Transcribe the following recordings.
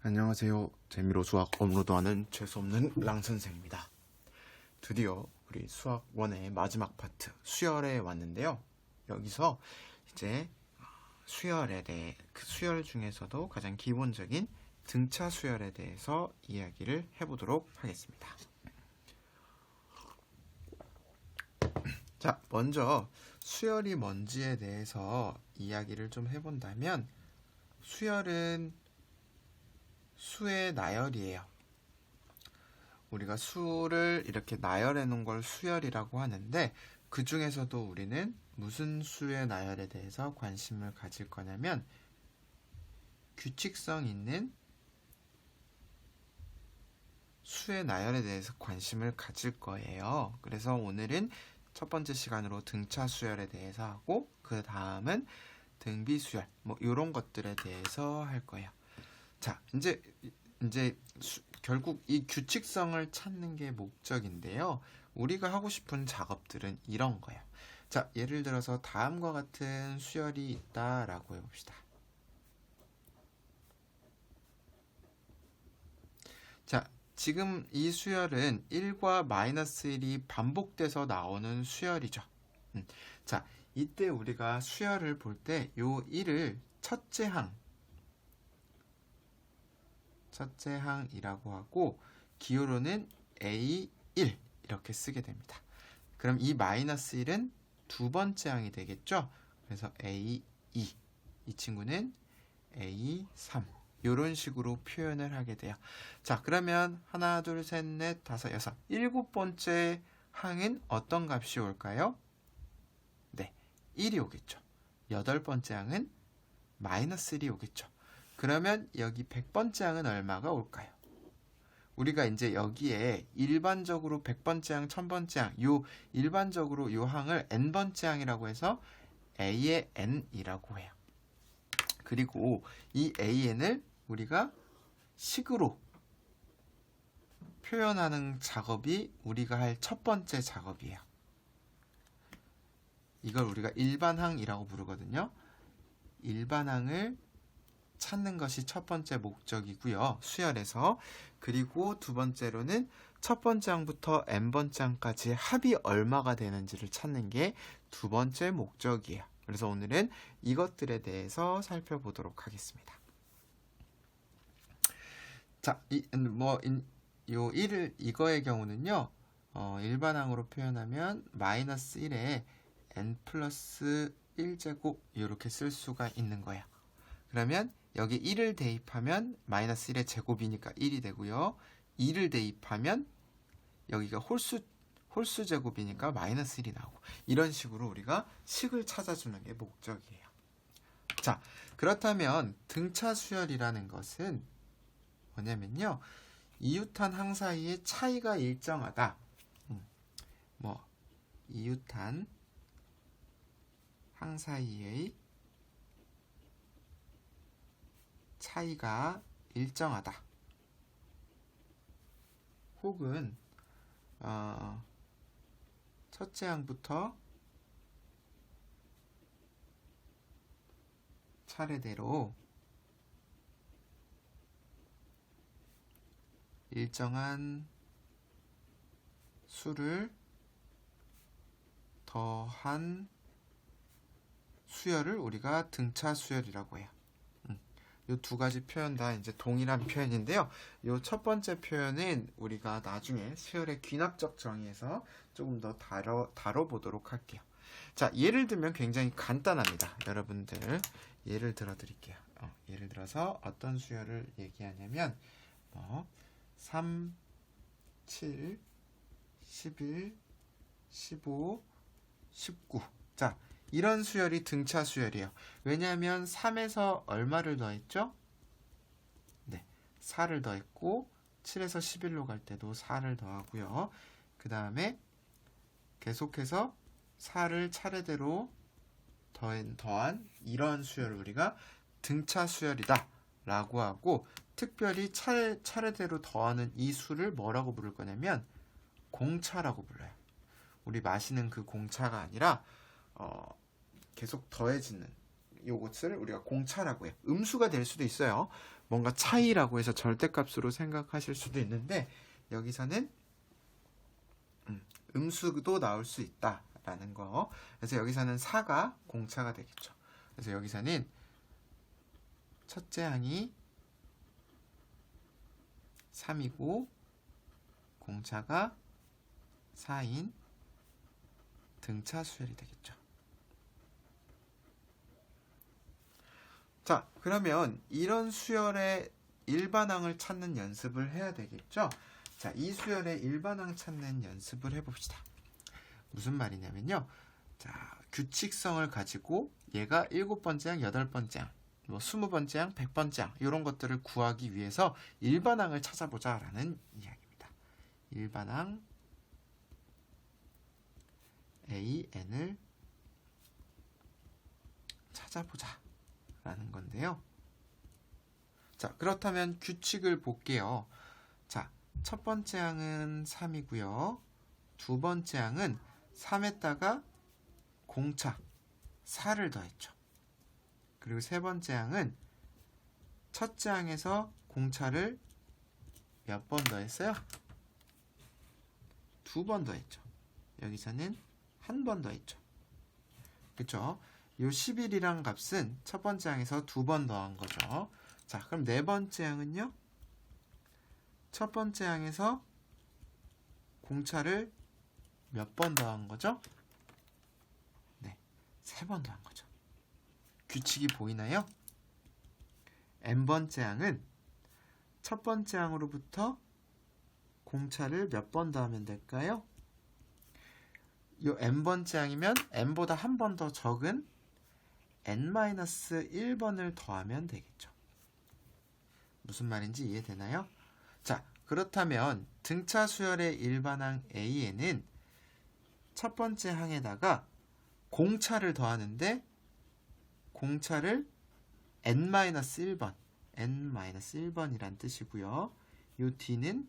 안녕하세요. 재미로 수학 업로드하는 재수없는 랑선생입니다. 드디어 우리 수학 1의 마지막 파트 수열에 왔는데요. 여기서 이제 수열에 대해 그 수열 중에서도 가장 기본적인 등차 수열에 대해서 이야기를 해보도록 하겠습니다. 자, 먼저 수열이 뭔지에 대해서 이야기를 좀 해본다면 수열은 수의 나열이에요. 우리가 수를 이렇게 나열해 놓은 걸 수열이라고 하는데 그 중에서도 우리는 무슨 수의 나열에 대해서 관심을 가질 거냐면 규칙성 있는 수의 나열에 대해서 관심을 가질 거예요. 그래서 오늘은 첫 번째 시간으로 등차 수열에 대해서 하고 그 다음은 등비 수열 뭐 이런 것들에 대해서 할 거예요. 자, 이제 결국 이 규칙성을 찾는 게 목적인데요. 우리가 하고 싶은 작업들은 이런 거예요. 자, 예를 들어서 다음과 같은 수열이 있다라고 해봅시다. 자, 지금 이 수열은 1과 마이너스 1이 반복돼서 나오는 수열이죠. 자, 이때 우리가 수열을 볼 때 요 1을 첫째 항이라고 하고 기호로는 A1 이렇게 쓰게 됩니다. 그럼 이 마이너스 1은 두 번째 항이 되겠죠? 그래서 A2 이 친구는 A3 이런 식으로 표현을 하게 돼요. 자, 그러면 하나, 둘, 셋, 넷, 다섯, 여섯, 일곱 번째 항은 어떤 값이 올까요? 네, 1이 오겠죠. 여덟 번째 항은 마이너스 1이 오겠죠. 그러면 여기 100번째 항은 얼마가 올까요? 우리가 이제 여기에 일반적으로 100번째 항, 1000번째 항, 일반적으로 요 항을 n번째 항이라고 해서 a의 n이라고 해요. 그리고 이 an을 우리가 식으로 표현하는 작업이 우리가 할 첫 번째 작업이에요. 이걸 우리가 일반항이라고 부르거든요. 일반항을 찾는 것이 첫 번째 목적이고요. 수열에서. 그리고 두 번째로는 첫 번째 항부터 n번째 항까지 합이 얼마가 되는지를 찾는 게 두 번째 목적이에요. 그래서 오늘은 이것들에 대해서 살펴보도록 하겠습니다. 자, 요 1을 이거의 경우는요. 일반항으로 표현하면 마이너스 1에 n 플러스 1제곱 이렇게 쓸 수가 있는 거예요. 그러면 여기 1을 대입하면 마이너스 1의 제곱이니까 1이 되고요. 2를 대입하면 여기가 홀수 제곱이니까 마이너스 1이 나오고 이런 식으로 우리가 식을 찾아주는 게 목적이에요. 자, 그렇다면 등차 수열이라는 것은 뭐냐면요. 이웃한 항 사이의 차이가 일정하다. 이웃한 항 사이의 차이가 일정하다. 혹은 첫째 항부터 차례대로 일정한 수를 더한 수열을 우리가 등차 수열이라고 해요. 이 두 가지 표현 다 이제 동일한 표현인데요. 이 첫 번째 표현은 우리가 나중에 수열의 귀납적 정의에서 조금 더 다뤄보도록 할게요. 자, 예를 들면 굉장히 간단합니다. 여러분들 예를 들어 드릴게요. 예를 들어서 어떤 수열을 얘기하냐면 3, 7, 11, 15, 19. 자, 이런 수열이 등차 수열이에요. 왜냐하면 3에서 얼마를 더했죠? 네, 4를 더했고 7에서 11로 갈 때도 4를 더하고요. 그 다음에 계속해서 4를 차례대로 더한 이런 수열을 우리가 등차 수열이다 라고 하고, 특별히 차례대로 더하는 이 수를 뭐라고 부를 거냐면 공차라고 불러요. 우리 마시는 그 공차가 아니라 계속 더해지는 요것을 우리가 공차라고 해요. 음수가 될 수도 있어요. 뭔가 차이라고 해서 절대값으로 생각하실 수도 있는데 여기서는 음수도 나올 수 있다라는 거. 그래서 여기서는 4가 공차가 되겠죠. 그래서 여기서는 첫째 항이 3이고 공차가 4인 등차 수열이 되겠죠. 자, 그러면 이런 수열의 일반항을 찾는 연습을 해야 되겠죠. 자, 이 수열의 일반항 찾는 연습을 해봅시다. 무슨 말이냐면요. 자, 규칙성을 가지고 얘가 7번째 항, 8번째 항, 뭐 20번째 항, 100번째 항 이런 것들을 구하기 위해서 일반항을 찾아보자라는 이야기입니다. 일반항 AN을 찾아보자 라는 건데요. 자, 그렇다면 규칙을 볼게요. 자, 첫 번째 항은 3이고요. 두 번째 항은 3에다가 공차 4를 더했죠. 그리고 세 번째 항은 첫째 항에서 공차를 몇 번 더했어요? 2번 더했죠. 여기서는 한 번 더했죠. 그쵸? 요 11이란 값은 첫 번째 항에서 2번 더한 거죠. 자, 그럼 네 번째 항은요? 첫 번째 항에서 공차를 몇 번 더한 거죠? 네, 3번 더한 거죠. 규칙이 보이나요? n번째 항은 첫 번째 항으로부터 공차를 몇 번 더하면 될까요? 요 n번째 항이면 n보다 한 번 더 적은 n-1번을 더하면 되겠죠. 무슨 말인지 이해되나요? 자, 그렇다면 등차 수열의 일반항 AN은 첫 번째 항에다가 공차를 더하는데 공차를 n-1번, n-1번이란 뜻이고요. 요 D는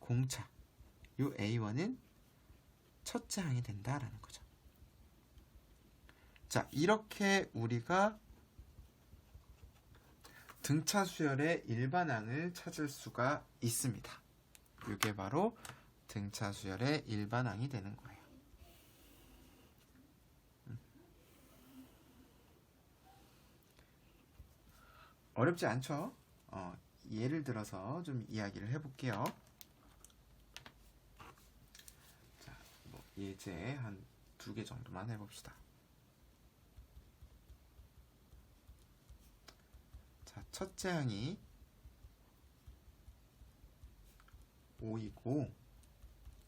공차, 요 A1은 첫째 항이 된다라는 거죠. 자, 이렇게 우리가 등차 수열의 일반항을 찾을 수가 있습니다. 이게 바로 등차 수열의 일반항이 되는 거예요. 어렵지 않죠? 예를 들어서 좀 이야기를 해볼게요. 자, 뭐 예제 한 2개 정도만 해봅시다. 자, 첫째 항이 5이고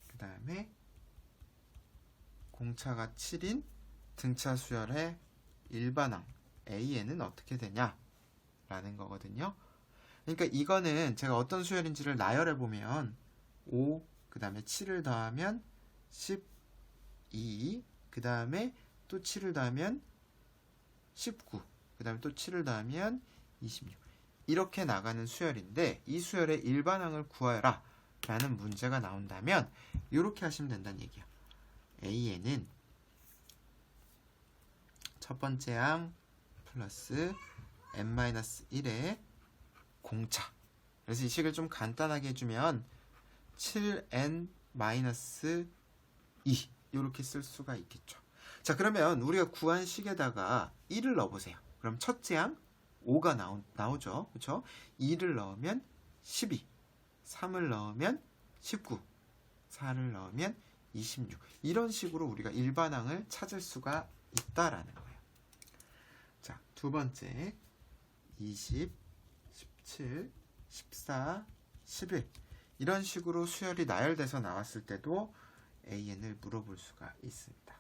그 다음에 공차가 7인 등차 수열의 일반항 AN은 어떻게 되냐 라는 거거든요. 그러니까 이거는 제가 어떤 수열인지를 나열해 보면 5, 그 다음에 7을 더하면 12, 그 다음에 또 7을 더하면 19, 그 다음에 또 7을 더하면 26 이렇게 나가는 수열인데 이 수열의 일반항을 구하여라 라는 문제가 나온다면 이렇게 하시면 된다는 얘기야. AN은 첫 번째 항 플러스 n-1의 공차. 그래서 이 식을 좀 간단하게 해주면 7n-2 이렇게 쓸 수가 있겠죠. 자, 그러면 우리가 구한 식에다가 1을 넣어보세요. 그럼 첫째 항 5가 나오죠. 그렇죠? 2를 넣으면 12, 3을 넣으면 19, 4를 넣으면 26. 이런 식으로 우리가 일반항을 찾을 수가 있다라는 거예요. 자, 두 번째 20, 17, 14, 11 이런 식으로 수열이 나열돼서 나왔을 때도 AN을 물어볼 수가 있습니다.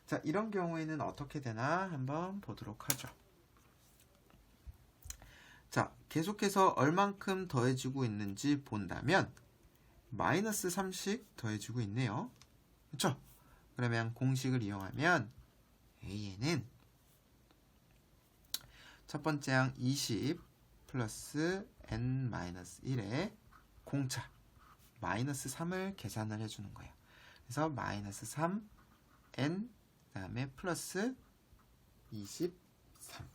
자, 이런 경우에는 어떻게 되나 한번 보도록 하죠. 자, 계속해서 얼만큼 더해지고 있는지 본다면 마이너스 3씩 더해지고 있네요. 그렇죠? 그러면 공식을 이용하면 AN은 첫 번째 항 20 플러스 n-1의 공차 마이너스 3을 계산을 해주는 거예요. 그래서 마이너스 3n 그 다음에 플러스 23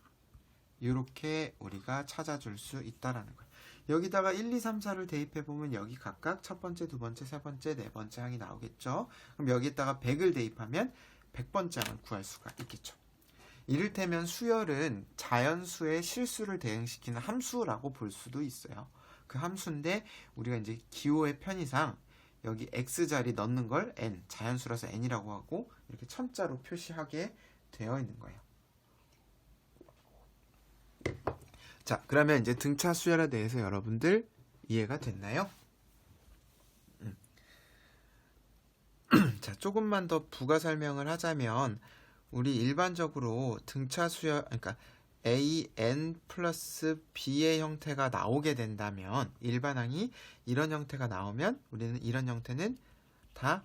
이 이렇게 우리가 찾아줄 수 있다라는 거예요. 여기다가 1, 2, 3, 4를 대입해보면 여기 각각 첫 번째, 두 번째, 세 번째, 네 번째 항이 나오겠죠. 그럼 여기에다가 100을 대입하면 100번째 항을 구할 수가 있겠죠. 이를테면 수열은 자연수의 실수를 대응시키는 함수라고 볼 수도 있어요. 그 함수인데 우리가 이제 기호의 편의상 여기 x자리 넣는 걸 n, 자연수라서 n이라고 하고 이렇게 천자로 표시하게 되어 있는 거예요. 자, 그러면 이제 등차 수열에 대해서 여러분들 이해가 됐나요? 자, 조금만 더 부가 설명을 하자면 우리 일반적으로 등차 수열, 그러니까 an 플러스 b의 형태가 나오게 된다면 일반항이 이런 형태가 나오면 우리는 이런 형태는 다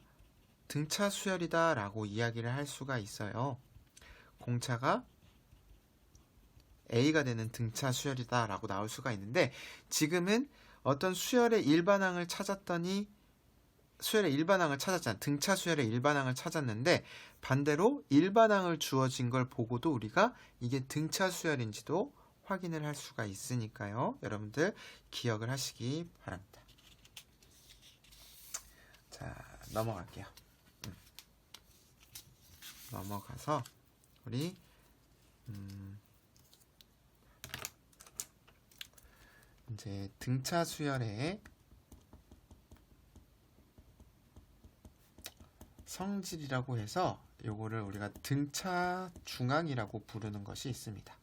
등차 수열이다 라고 이야기를 할 수가 있어요. 공차가 a가 되는 등차 수열이다 라고 나올 수가 있는데 지금은 어떤 수열의 일반항을 찾았더니 수열의 일반항을 찾았잖아. 등차 수열의 일반항을 찾았는데 반대로 일반항을 주어진 걸 보고도 우리가 이게 등차 수열인지도 확인을 할 수가 있으니까요. 여러분들 기억을 하시기 바랍니다. 자, 넘어갈게요. 넘어가서 우리 이제 등차 수열의 성질이라고 해서 요거를 우리가 등차 중앙이라고 부르는 것이 있습니다.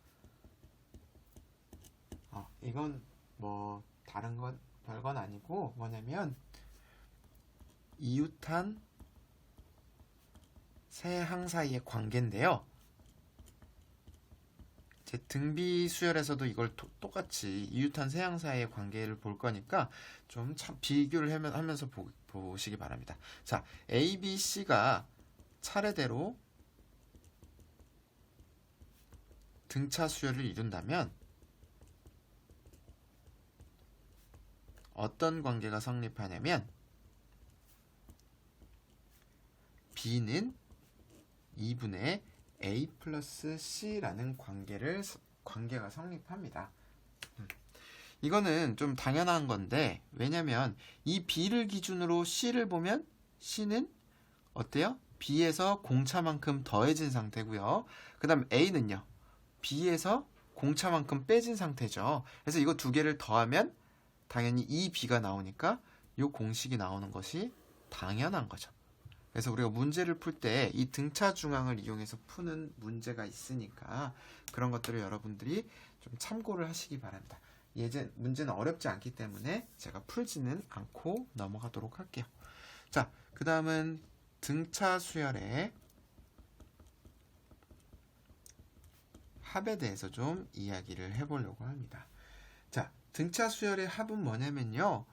이건 뭐 다른 건 별건 아니고 뭐냐면 이웃한 세 항 사이의 관계인데요. 제 등비 수열에서도 이걸 똑같이 이웃한 세 항 사이의 관계를 볼 거니까 좀 참 비교를 하면서 보시기 바랍니다. 자, A, B, C가 차례대로 등차 수열을 이룬다면 어떤 관계가 성립하냐면 B는 2분의 A 플러스 C라는 관계가 성립합니다. 이거는 좀 당연한 건데 왜냐면 이 B를 기준으로 C를 보면 C는 어때요? B에서 공차만큼 더해진 상태고요. 그 다음 A는요. B에서 공차만큼 빼진 상태죠. 그래서 이거 두 개를 더하면 당연히 이 B가 나오니까 이 공식이 나오는 것이 당연한 거죠. 그래서 우리가 문제를 풀 때 이 등차 중앙을 이용해서 푸는 문제가 있으니까 그런 것들을 여러분들이 좀 참고를 하시기 바랍니다. 문제는 어렵지 않기 때문에 제가 풀지는 않고 넘어가도록 할게요. 자, 그 다음은 등차 수열의 합에 대해서 좀 이야기를 해보려고 합니다. 자, 등차 수열의 합은 뭐냐면요.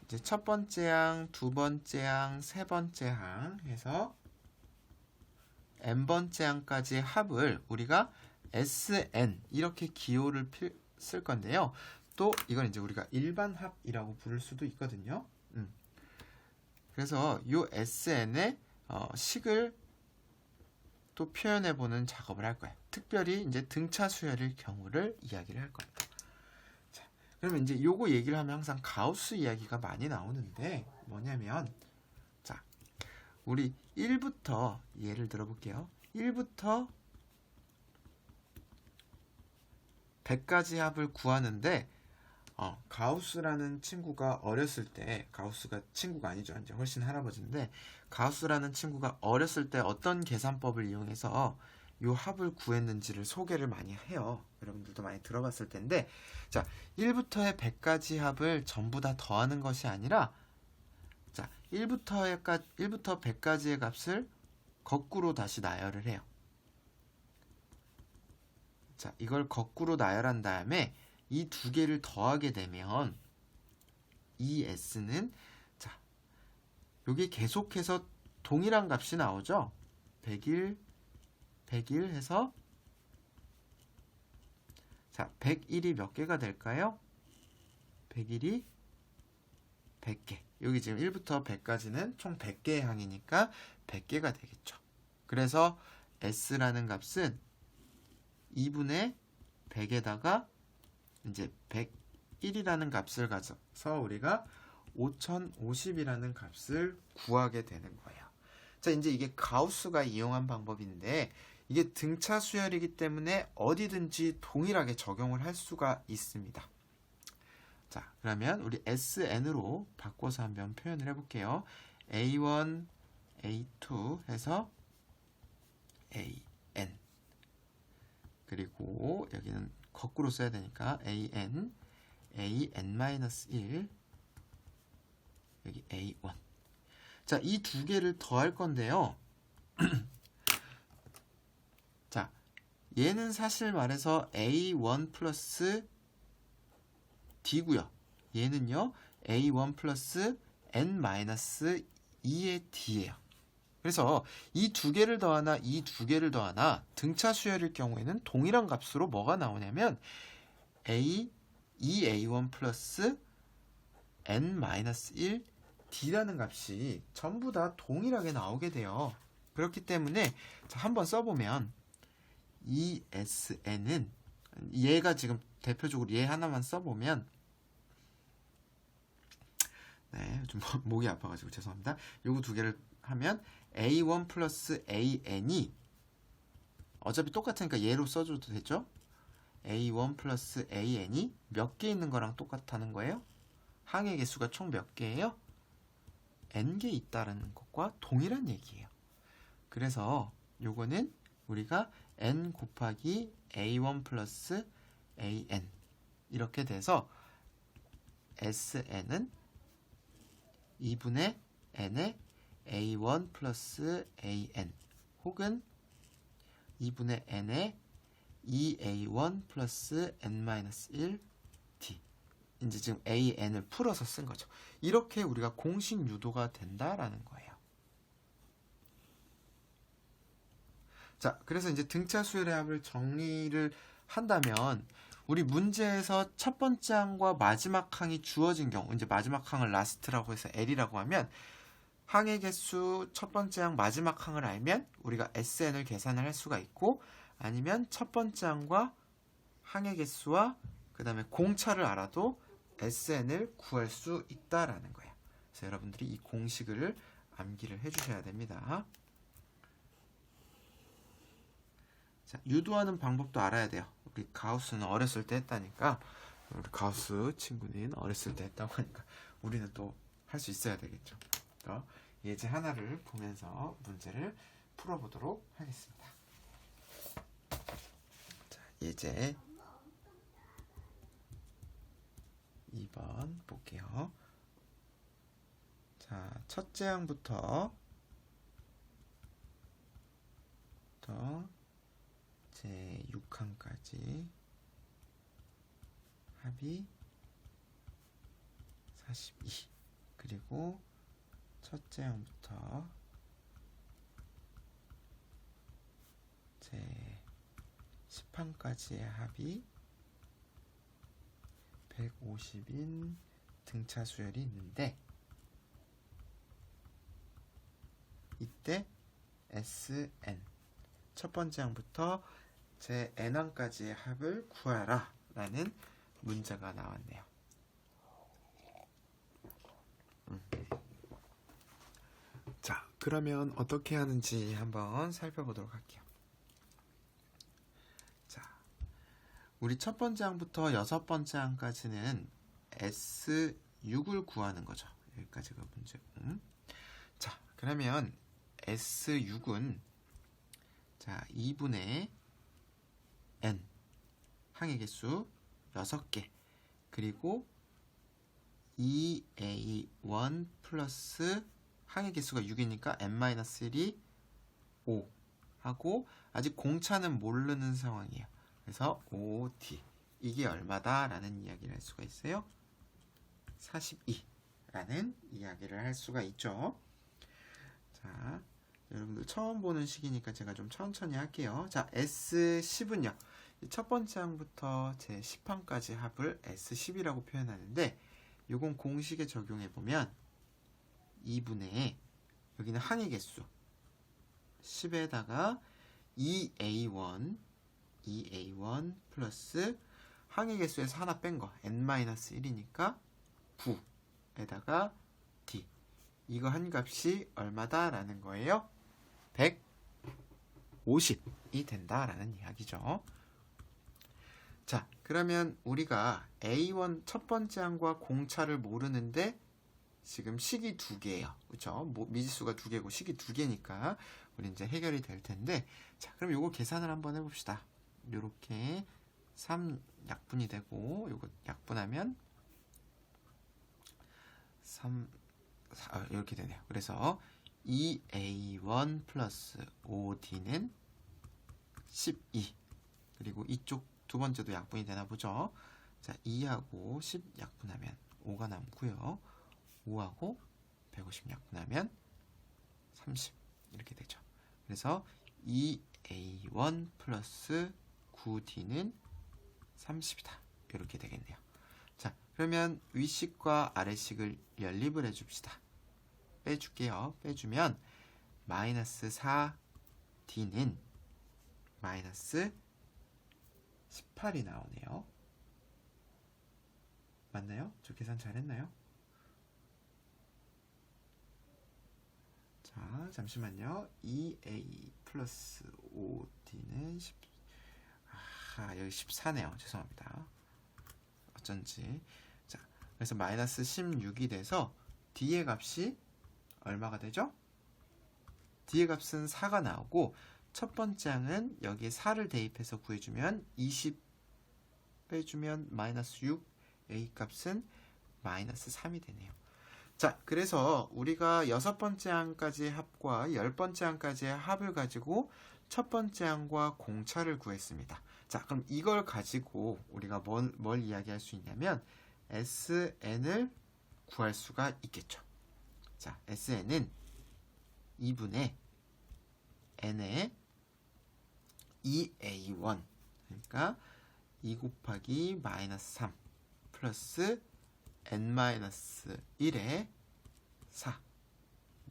이제 첫 번째 항, 두 번째 항, 세 번째 항 해서 n번째 항까지의 합을 우리가 SN 이렇게 기호를 쓸 건데요. 또 이건 이제 우리가 일반합이라고 부를 수도 있거든요. 그래서 이 SN의 식을 또 표현해보는 작업을 할 거예요. 특별히 이제 등차 수열의 경우를 이야기를 할 겁니다. 자, 그러면 이제 요거 얘기를 하면 항상 가우스 이야기가 많이 나오는데 뭐냐면 자, 우리 1부터 예를 들어볼게요. 1부터 100까지 합을 구하는데 가우스라는 친구가 어렸을 때 가우스가 친구가 아니죠. 이제 훨씬 할아버지인데 가우스라는 친구가 어렸을 때 어떤 계산법을 이용해서 요 합을 구했는지를 소개를 많이 해요. 여러분들도 많이 들어봤을 텐데 자, 1부터의 100까지 합을 전부 다 더하는 것이 아니라 자, 1부터 100까지의 값을 거꾸로 다시 나열을 해요. 자, 이걸 거꾸로 나열한 다음에 이 두 개를 더하게 되면 이 S는 자, 여기 계속해서 동일한 값이 나오죠. 101, 101 해서 자, 101이 몇 개가 될까요? 101이 100개. 여기 지금 1부터 100까지는 총 100개의 항이니까 100개가 되겠죠. 그래서 S라는 값은 2분의 100에다가 이제 101이라는 값을 가져서 우리가 5050이라는 값을 구하게 되는 거예요. 자, 이제 이게 가우스가 이용한 방법인데 이게 등차 수열이기 때문에 어디든지 동일하게 적용을 할 수가 있습니다. 자, 그러면 우리 SN으로 바꿔서 한번 표현을 해볼게요. A1, A2 해서 AN. 그리고 여기는 거꾸로 써야 되니까 AN, AN-1, 여기 A1. 자, 이 두 개를 더할 건데요. 자, 얘는 사실 말해서 A1 플러스 D고요. 얘는요, A1 플러스 N-2의 D예요. 그래서 이 두 개를 더하나 이 두 개를 더하나 등차 수열일 경우에는 동일한 값으로 뭐가 나오냐면 A1 플러스 N-1 D라는 값이 전부 다 동일하게 나오게 돼요. 그렇기 때문에 자, 한번 써보면 ESN은 얘가 지금 대표적으로 얘 하나만 써보면 네, 좀 목이 아파가지고 죄송합니다. 요거 두 개를 하면 A1 플러스 AN이 어차피 똑같으니까 얘로 써줘도 되죠? A1 플러스 AN이 몇 개 있는 거랑 똑같다는 거예요? 항의 개수가 총 몇 개예요? N개 있다는 것과 동일한 얘기예요. 그래서 요거는 우리가 N 곱하기 A1 플러스 AN 이렇게 돼서 SN은 2분의 N의 A1 플러스 AN 혹은 2분의 N의 2A1 플러스 N-1 D. 이제 지금 AN을 풀어서 쓴 거죠. 이렇게 우리가 공식 유도가 된다라는 거예요. 자, 그래서 이제 등차 수열의 합을 정리를 한다면 우리 문제에서 첫 번째 항과 마지막 항이 주어진 경우, 이제 마지막 항을 라스트라고 해서 L이라고 하면 항의 개수 첫 번째 항, 마지막 항을 알면 우리가 SN을 계산을 할 수가 있고 아니면 첫 번째 항과 항의 개수와 그 다음에 공차를 알아도 SN을 구할 수 있다라는 거예요. 그래서 여러분들이 이 공식을 암기를 해주셔야 됩니다. 자, 유도하는 방법도 알아야 돼요. 우리 가우스는 어렸을 때 했다니까 우리 가우스 친구는 어렸을 때 했다고 하니까 우리는 또 할 수 있어야 되겠죠. 예제 하나를 보면서 문제를 풀어보도록 하겠습니다. 자, 예제 2번 볼게요. 자, 첫째 항부터 제 6항까지 합이 42. 그리고 첫째 항부터 제 10항까지의 합이 150인 등차 수열이 있는데 이때 SN 첫 번째 항부터 제 N항까지의 합을 구하라 라는 문제가 나왔네요. 자, 그러면 어떻게 하는지 한번 살펴보도록 할게요. 자, 우리 첫 번째 항부터 여섯 번째 항까지는 S6을 구하는 거죠. 여기까지가 문제고. 자, 그러면 S6은 자, 2분의 N 항의 개수 6개 그리고 2A1 플러스 항의 개수가 6이니까 N-1이 5 하고 아직 공차는 모르는 상황이에요. 그래서 5D 이게 얼마다? 라는 이야기를 할 수가 있어요. 42라는 이야기를 할 수가 있죠. 자, 여러분들 처음 보는 식이니까 제가 좀 천천히 할게요. 자, S10은요. 첫 번째 항부터 제 10항까지 합을 S10이라고 표현하는데 요건 공식에 적용해보면 2분의 여기는 항의 개수 10에다가 2A1 2a1 플러스 항의 개수에서 하나 뺀 거 n-1이니까 9에다가 d 이거 한 값이 얼마다? 라는 거예요. 150이 된다라는 이야기죠. 자, 그러면 우리가 A1 첫 번째 항과 공차를 모르는데 지금 식이 두 개예요. 그렇죠? 미지수가 두 개고 식이 두 개니까 우리 이제 해결이 될 텐데, 자, 그럼 요거 계산을 한번 해봅시다. 요렇게 3 약분이 되고 요거 약분하면 3 4, 이렇게 되네요. 그래서 2a1 플러스 5d는 12. 그리고 이쪽 두 번째도 약분이 되나 보죠. 자, 2하고 10 약분하면 5가 남고요. 5하고 150 약분하면 30 이렇게 되죠. 그래서 2a1 플러스 9d는 30이다. 이렇게 되겠네요. 자, 그러면 위식과 아래식을 연립을 해줍시다. 빼줄게요. 빼주면 마이너스 4d는 마이너스 18이 나오네요. 맞나요? 저 계산 잘했나요? 자, 잠시만요. 2a 플러스 5d는 10, 여기 14네요. 죄송합니다. 어쩐지. 자, 그래서 마이너스 16이 돼서 d의 값이 얼마가 되죠? d의 값은 4가 나오고 첫 번째 항은 여기에 4를 대입해서 구해주면 20 빼주면 마이너스 6, a 값은 마이너스 3이 되네요. 자, 그래서 우리가 여섯 번째 항까지의 합과 열 번째 항까지의 합을 가지고 첫 번째 항과 공차를 구했습니다. 자, 그럼 이걸 가지고 우리가 뭘 이야기할 수 있냐면 SN을 구할 수가 있겠죠. 자, SN은 2분의 n의 2a1 그러니까 2 곱하기 마이너스 3 플러스 n-1의 4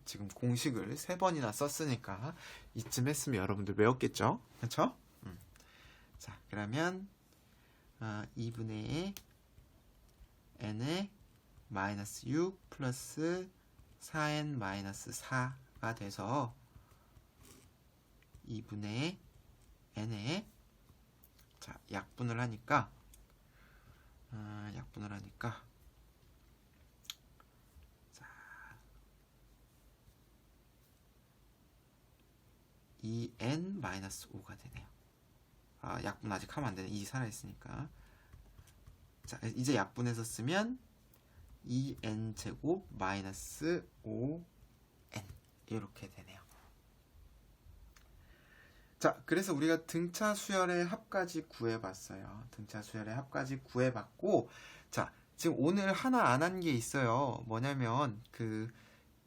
지금 공식을 3번이나 썼으니까 이쯤 했으면 여러분들 외웠겠죠? 그렇죠? 자, 그러면 2분의 n의 마이너스 6 플러스 4n 마이너스 4가 돼서 2분의 n에 자, 약분을 하니까 2n-5가 되네요. 약분 아직 하면 안 되네. 2 살아있으니까. 자, 이제 약분해서 쓰면 2n 제곱 마이너스 5n 이렇게 되네요. 자, 그래서 우리가 등차 수열의 합까지 구해봤어요. 등차 수열의 합까지 구해봤고, 자, 지금 오늘 하나 안 한 게 있어요. 뭐냐면 그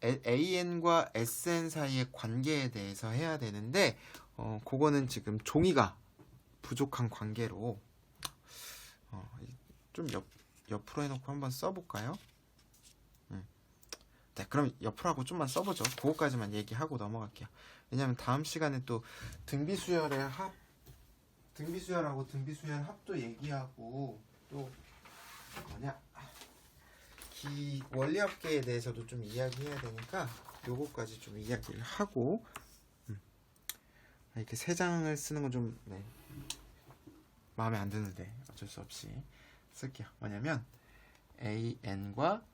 AN과 SN 사이의 관계에 대해서 해야 되는데, 그거는 지금 종이가 부족한 관계로 좀 옆으로 해놓고 한번 써볼까요? 네, 그럼 옆으로 하고 좀만 써보죠. 그거까지만 얘기하고 넘어갈게요. 왜냐면 다음 시간에 또 등비수열의 합, 등비수열하고 등비수열 합도 얘기하고 또 뭐냐 원리합계에 대해서도 좀 이야기해야 되니까 요거까지 좀 이야기를 하고 이렇게 세 장을 쓰는 건 좀 마음에 안 드는데 어쩔 수 없이 쓸게요. 뭐냐면 AN과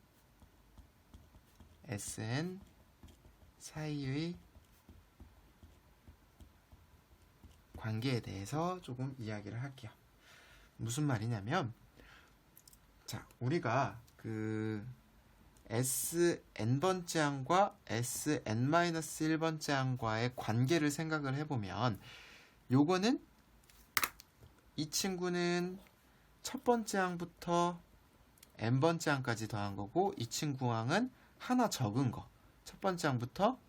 SN 사이의 관계에 대해서 조금 이야기를 할게요. 무슨 말이냐면, 자, 우리가 그 SN번째 항과 SN-1번째 항과의 관계를 생각을 해보면, 요거는 이 친구는 첫 번째 항부터 n번째 항까지 더한 거고, 이 친구 항은 하나 적은 거. 첫 번째 항부터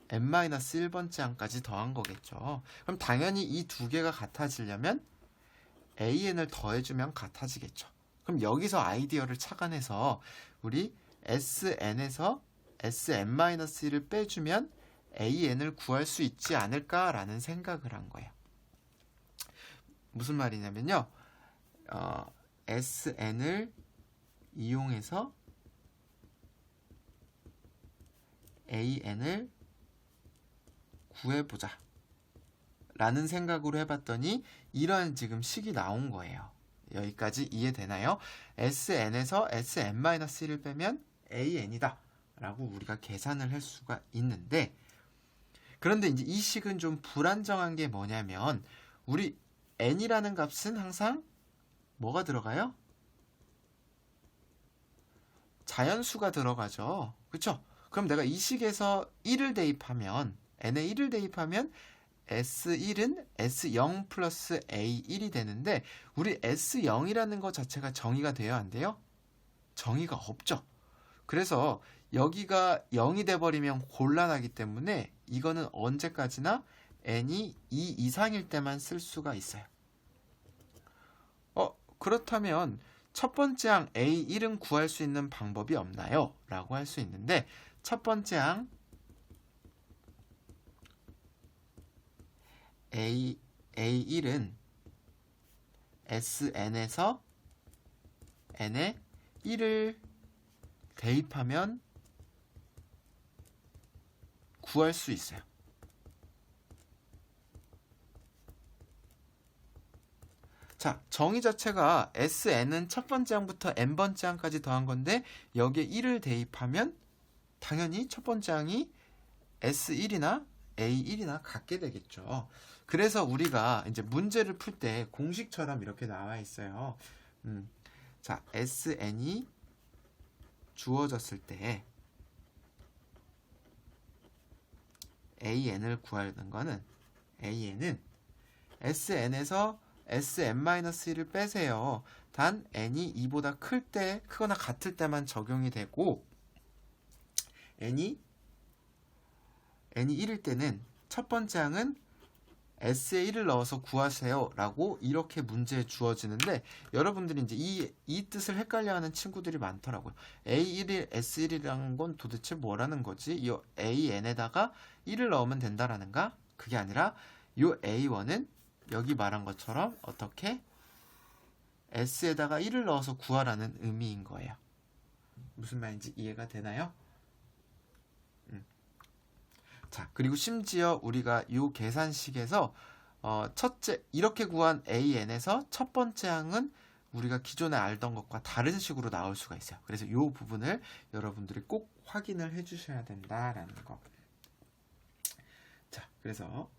n-1번째 항까지 더한 거겠죠. 그럼 당연히 이 두 개가 같아지려면 an을 더해주면 같아지겠죠. 그럼 여기서 아이디어를 착안해서 우리 sn에서 sn-1을 빼주면 an을 구할 수 있지 않을까라는 생각을 한 거예요. 무슨 말이냐면요. SN을 이용해서 AN을 구해보자 라는 생각으로 해봤더니 이런 지금 식이 나온 거예요. 여기까지 이해되나요? SN에서 SN-1을 빼면 AN이다 라고 우리가 계산을 할 수가 있는데, 그런데 이제 이 식은 좀 불안정한 게 뭐냐면 우리 n이라는 값은 항상 뭐가 들어가요? 자연수가 들어가죠. 그쵸? 그럼 내가 이 식에서 1을 대입하면 n에 1을 대입하면 S1은 S0 플러스 A1이 되는데 우리 S0이라는 것 자체가 정의가 돼요? 안 돼요? 정의가 없죠. 그래서 여기가 0이 돼버리면 곤란하기 때문에 이거는 언제까지나 n이 2 이상일 때만 쓸 수가 있어요. 그렇다면 첫 번째 항 A1은 구할 수 있는 방법이 없나요? 라고 할 수 있는데, 첫 번째 항 A1은 SN에서 n에 1을 대입하면 구할 수 있어요. 자, 정의 자체가 SN은 첫 번째 항부터 n번째 항까지 더한 건데 여기에 1을 대입하면 당연히 첫 번째 항이 S1이나 A1이나 같게 되겠죠. 그래서 우리가 이제 문제를 풀 때 공식처럼 이렇게 나와 있어요. 자, SN이 주어졌을 때 AN을 구하는 거는 AN은 SN에서 SN-1을 빼세요. 단 n이 2보다 클 때, 크거나 같을 때만 적용이 되고 n이 1일 때는 첫 번째 항은 S에 1을 넣어서 구하세요 라고 이렇게 문제에 주어지는데, 여러분들이 이제 이 뜻을 헷갈려하는 친구들이 많더라고요. A1이 S1이라는 건 도대체 뭐라는 거지? 이 AN에다가 1을 넣으면 된다라는가? 그게 아니라 이 A1은 여기 말한 것처럼 어떻게 S에다가 1을 넣어서 구하라는 의미인 거예요. 무슨 말인지 이해가 되나요? 자, 그리고 심지어 우리가 이 계산식에서 첫째 이렇게 구한 AN에서 첫 번째 항은 우리가 기존에 알던 것과 다른 식으로 나올 수가 있어요. 그래서 이 부분을 여러분들이 꼭 확인을 해주셔야 된다라는 거. 자, 그래서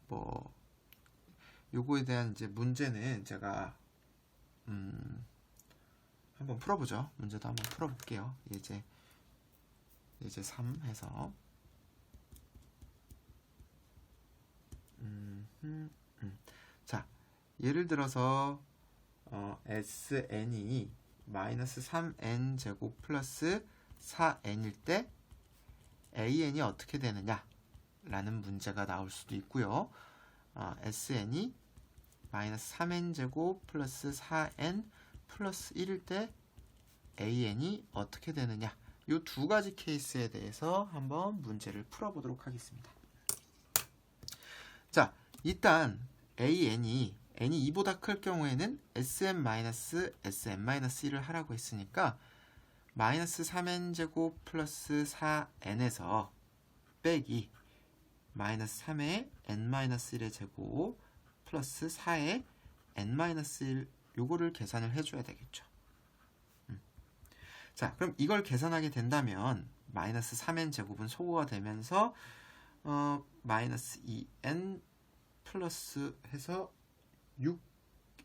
요거에 대한 이제 문제는 제가 한번 풀어보죠. 문제도 한번 풀어볼게요. 예제 3 해서 자, 예를 들어서 SN이 마이너스 3n 제곱 플러스 4n일 때 AN이 어떻게 되느냐 라는 문제가 나올 수도 있고요. SN이 마이너스 3n 제곱 플러스 4n 플러스 1일 때 AN이 어떻게 되느냐, 이 두 가지 케이스에 대해서 한번 문제를 풀어보도록 하겠습니다. 자, 일단 n이 2보다 클 경우에는 sn-sn-1을 하라고 했으니까 마이너스 3n제곱 플러스 4n에서 빼기 마이너스 3의 n-1의 제곱 플러스 4의 n-1 요거를 계산을 해줘야 되겠죠. 자, 그럼 이걸 계산하게 된다면 마이너스 3n 제곱은 소거가 되면서 마이너스 2n 플러스 해서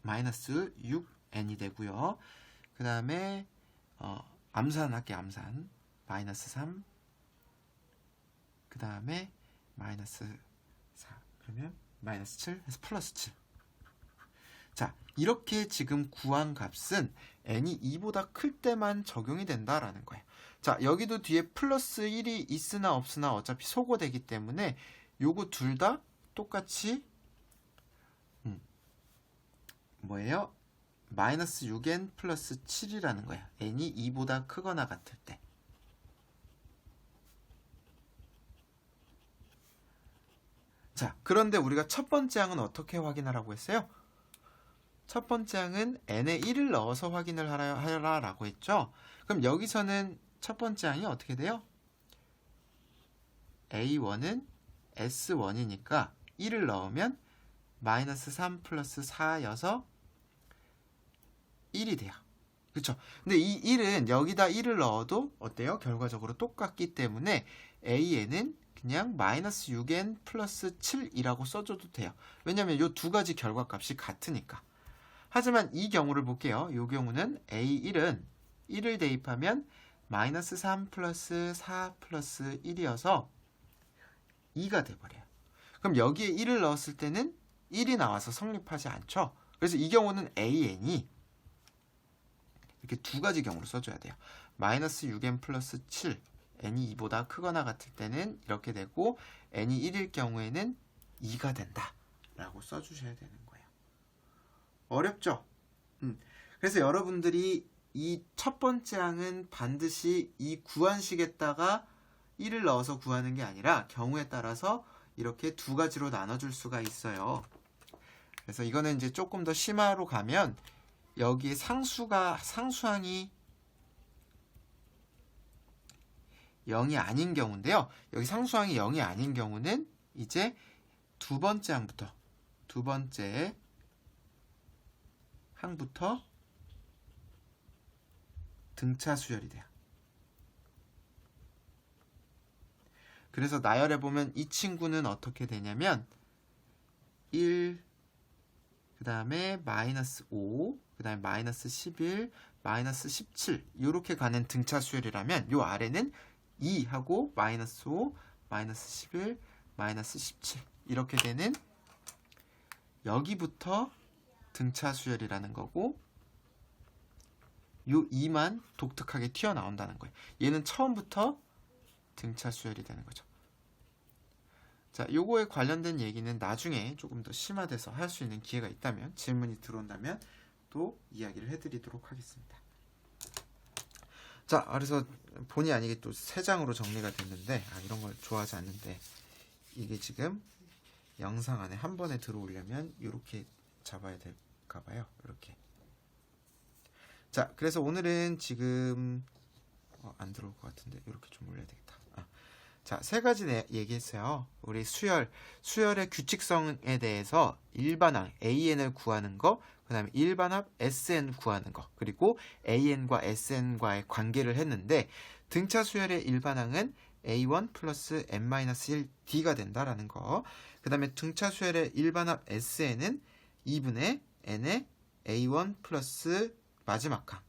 마이너스 6n이 되고요. 그 다음에 암산할게. 암산 마이너스 3, 그 다음에 마이너스 4, 그러면 마이너스 7 해서 플러스 7. 자, 이렇게 지금 구한 값은 n이 2보다 클 때만 적용이 된다라는 거예요. 자, 여기도 뒤에 플러스 1이 있으나 없으나 어차피 소거되기 때문에 요거 둘 다 똑같이 뭐예요? 마이너스 6n 플러스 7이라는 거예요. n이 2보다 크거나 같을 때. 자, 그런데 우리가 첫 번째 항은 어떻게 확인하라고 했어요? 첫 번째 항은 n에 1을 넣어서 확인을 하라라고 했죠. 그럼 여기서는 첫 번째 항이 어떻게 돼요? A1은 S1이니까 1을 넣으면 마이너스 3 플러스 4여서 1이 돼요. 그쵸? 근데 이 1은 여기다 1을 넣어도 어때요? 결과적으로 똑같기 때문에 AN은 그냥 마이너스 6n 플러스 7이라고 써줘도 돼요. 왜냐면 이 두 가지 결과값이 같으니까. 하지만 이 경우를 볼게요. 이 경우는 A1은 1을 대입하면 마이너스 3 플러스 4 플러스 1이어서 2가 돼버려요. 그럼 여기에 1을 넣었을 때는 1이 나와서 성립하지 않죠. 그래서 이 경우는 AN이 이렇게 두 가지 경우로 써줘야 돼요. 마이너스 6n 플러스 7, n이 2보다 크거나 같을 때는 이렇게 되고 n이 1일 경우에는 2가 된다 라고 써주셔야 되는 거예요. 어렵죠? 그래서 여러분들이 이 첫 번째 항은 반드시 이 구한식에다가 1을 넣어서 구하는 게 아니라 경우에 따라서 이렇게 두 가지로 나눠줄 수가 있어요. 그래서 이거는 이제 조금 더 심화로 가면 여기에 상수항이 0이 아닌 경우인데요. 여기 상수항이 0이 아닌 경우는 이제 두 번째 항부터 등차 수열이 돼요. 그래서 나열해 보면 이 친구는 어떻게 되냐면 1, 그 다음에 마이너스 5, 그 다음에 마이너스 11, 마이너스 17 이렇게 가는 등차 수열이라면 요 아래는 2하고 마이너스 5, 마이너스 11, 마이너스 17 이렇게 되는 여기부터 등차 수열이라는 거고 요 2만 독특하게 튀어나온다는 거예요. 얘는 처음부터 등차 수열이 되는 거죠. 자, 요거에 관련된 얘기는 나중에 조금 더 심화돼서 할 수 있는 기회가 있다면 질문이 들어온다면 또 이야기를 해드리도록 하겠습니다. 자, 그래서 본의 아니게 또 3장으로 정리가 됐는데 이런 걸 좋아하지 않는데 이게 지금 영상 안에 한 번에 들어오려면 이렇게 잡아야 될까 봐요. 이렇게. 자, 그래서 오늘은 지금 안 들어올 것 같은데 이렇게 좀 올려야 되겠다. 자, 3가지 얘기했어요. 우리 수열의 규칙성에 대해서 일반항 AN을 구하는 거, 그 다음에 일반합 SN 구하는 거, 그리고 AN과 SN과의 관계를 했는데 등차 수열의 일반항은 A1 플러스 N-1 D가 된다라는 거. 그 다음에 등차 수열의 일반합 SN은 2분의 N의 A1 플러스 마지막 항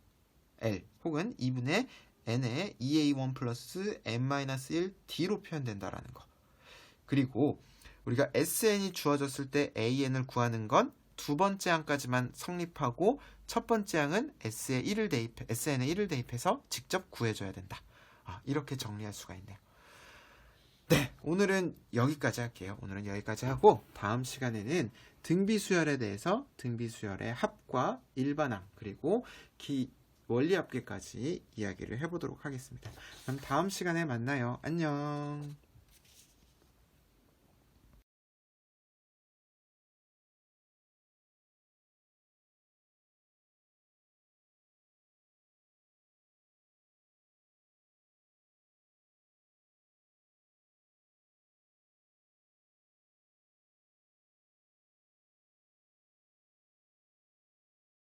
L 혹은 2분의 n의 2a1 플러스 n-1 d로 표현된다라는 거. 그리고 우리가 sn이 주어졌을 때 an을 구하는 건 두 번째 항까지만 성립하고 첫 번째 항은 sn에 1을 대입해서 직접 구해줘야 된다. 이렇게 정리할 수가 있네요. 네, 오늘은 여기까지 할게요. 오늘은 여기까지 하고 다음 시간에는 등비수열에 대해서 등비수열의 합과 일반항 그리고 원리합계까지 이야기를 해보도록 하겠습니다. 그럼 다음 시간에 만나요. 안녕.